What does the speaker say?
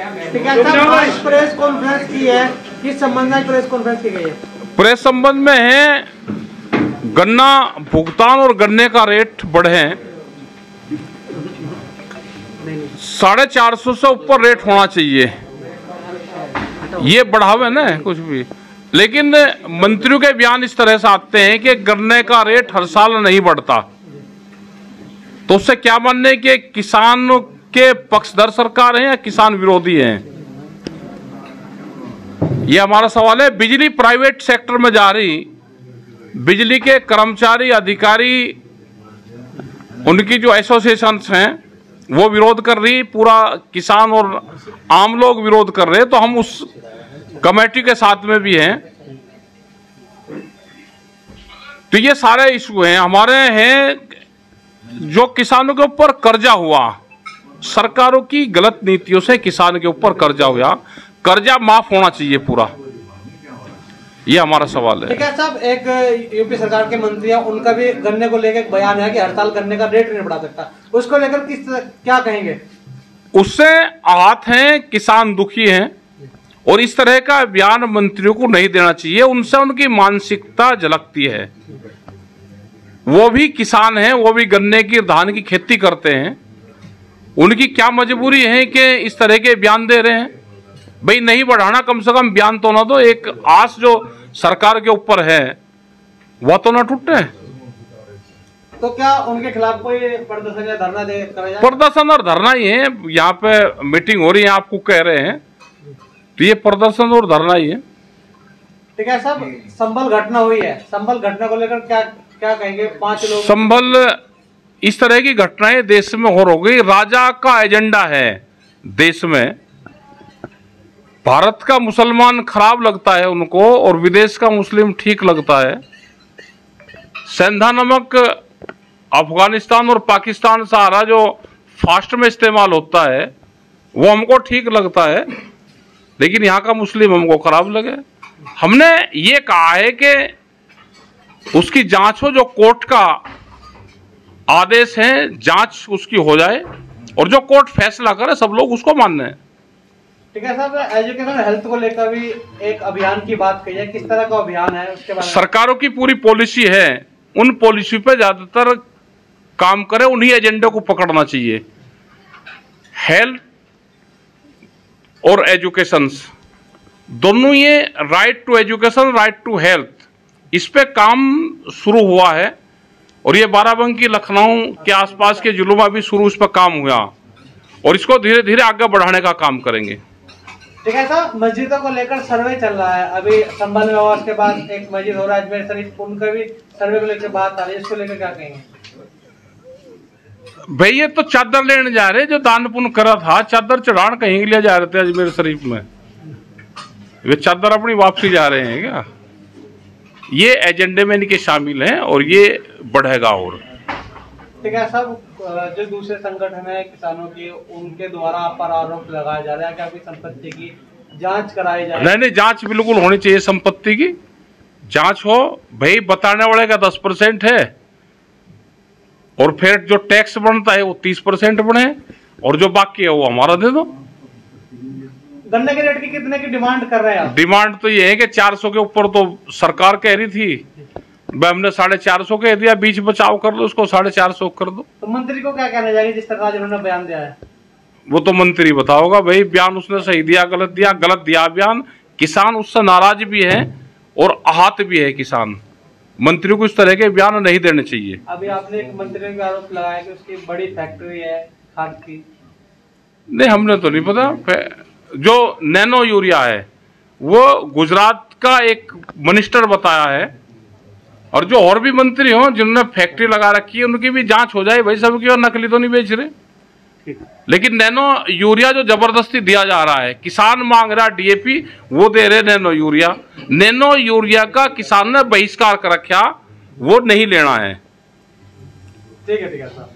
ठीक है साहब, आज प्रेस कॉन्फ्रेंस की है, किस संबंध में प्रेस कॉन्फ्रेंस की गई है? प्रेस संबंध में है गन्ना भुगतान और गन्ने का रेट बढ़े 450 से ऊपर रेट होना चाहिए। ये बढ़ावे ना कुछ भी, लेकिन मंत्रियों के बयान इस तरह से आते हैं कि गन्ने का रेट हर साल नहीं बढ़ता, तो उससे क्या मानने कि किसान के पक्षधर सरकार है या किसान विरोधी है, ये हमारा सवाल है। बिजली प्राइवेट सेक्टर में जा रही, बिजली के कर्मचारी अधिकारी उनकी जो एसोसिएशंस हैं वो विरोध कर रही, पूरा किसान और आम लोग विरोध कर रहे हैं, तो हम उस कमेटी के साथ में भी हैं। तो ये सारे इशू हैं हमारे हैं। जो किसानों के ऊपर कर्जा हुआ, सरकारों की गलत नीतियों से किसान के ऊपर कर्जा हुआ, कर्जा माफ होना चाहिए पूरा, ये हमारा सवाल है। ठीक है साहब, एक यूपी सरकार के मंत्री हैं, उनका भी गन्ने को लेकर एक बयान है कि हर साल गन्ने का रेट नहीं बढ़ा सकता, उसको लेकर क्या कहेंगे? उससे आहत हैं, किसान दुखी हैं, और इस तरह का बयान मंत्रियों को नहीं देना चाहिए। उनसे उनकी मानसिकता झलकती है। वो भी किसान हैं, वो भी गन्ने की धान की खेती करते हैं, उनकी क्या मजबूरी है कि इस तरह के बयान दे रहे हैं? भाई नहीं बढ़ाना, कम से कम बयान तो ना दो। एक आस जो सरकार के ऊपर है वह तो ना टूटे। तो क्या उनके खिलाफ कोई प्रदर्शन या धरना दे? प्रदर्शन और धरना ही है, यहाँ पे मीटिंग हो रही है, आपको कह रहे हैं, तो ये प्रदर्शन और धरना ही है। ठीक है साहब, संभल घटना हुई है, संभल घटना को लेकर क्या कहेंगे? 5 लोग संभल, इस तरह की घटनाएं देश में हो गई। राजा का एजेंडा है देश में। भारत का मुसलमान खराब लगता है उनको और विदेश का मुस्लिम ठीक लगता है। सेंधा नमक अफगानिस्तान और पाकिस्तान से आ रहा जो फास्ट में इस्तेमाल होता है वो हमको ठीक लगता है, लेकिन यहाँ का मुस्लिम हमको खराब लगे। हमने ये कहा है कि उसकी जांच हो, जो कोर्ट का आदेश है जांच उसकी हो जाए, और जो कोर्ट फैसला करे सब लोग उसको मानने हैं। ठीक है साहब, एजुकेशन हेल्थ को लेकर भी एक अभियान की बात कही है, किस तरह का अभियान है उसके बारे में? सरकारों की पूरी पॉलिसी है, उन पॉलिसी पे ज्यादातर काम करे, उन्हीं एजेंडे को पकड़ना चाहिए। हेल्थ और एजुकेशन दोनों, ये right to education, right to health, इस पे काम शुरू हुआ है, और ये बाराबंकी लखनऊ के आसपास के जिलों में भी शुरू इस पर काम हुआ, और इसको धीरे धीरे आगे बढ़ाने का काम करेंगे। ठीक है साहब, मस्जिदों को लेकर सर्वे चल रहा है, अभी संबल विभाग के बाद एक मस्जिद हो रहा है अजमेर शरीफ, उनका भी सर्वे को लेकर बात आ रही है, इसको लेकर क्या कहेंगे? भाई ये तो चादर लेने जा रहे, जो दान पुण्य करा था, चादर चढ़ान कहीं के लिए जा रहे थे अजमेर शरीफ में, वे चादर अपनी वापसी जा रहे हैं क्या? ये एजेंडे में इनके शामिल हैं और ये बढ़ेगा। और ठीक है साहब, जो दूसरे संगठन है किसानों के, उनके द्वारा आप पर आरोप लगाया जा रहा है कि आपकी संपत्ति की जांच कराई जाए? नहीं, जांच बिल्कुल होनी चाहिए, संपत्ति की जांच हो। भाई बताने वाले का 10% है, और फिर जो टैक्स बनता है वो 30% बने, और जो बाकी है वो हमारा दे दो। गन्ने के रेट की कितने की डिमांड कर रहे हैं आप? डिमांड तो ये है कि 400 के ऊपर तो सरकार कह रही थी, हमने 450 कह दिया, बीच बचाव कर लो, उसको 450 कर दो। तो मंत्री को क्या कहना चाहिए जिस तरह उन्होंने बयान दिया है? वो तो मंत्री बताओगा भाई, बयान उसने सही दिया गलत दिया बयान। किसान उससे नाराज भी है और आहत भी है किसान। मंत्री को इस तरह के बयान नहीं देने चाहिए। अभी आपने एक मंत्री का आरोप लगाया कि उसकी बड़ी फैक्ट्री है खाद की। नहीं, हमने तो नहीं पता। जो नैनो यूरिया है वो गुजरात का एक मिनिस्टर बताया है, और जो और भी मंत्री हो जिन्होंने फैक्ट्री लगा रखी है उनकी भी जांच हो जाए भाई सबकी, और नकली तो नहीं बेच रहे। लेकिन नैनो यूरिया जो जबरदस्ती दिया जा रहा है, किसान मांग रहा डीएपी, वो दे रहे नैनो यूरिया। नैनो यूरिया का किसान ने बहिष्कार कर रखा, वो नहीं लेना है। ठीक है साहब।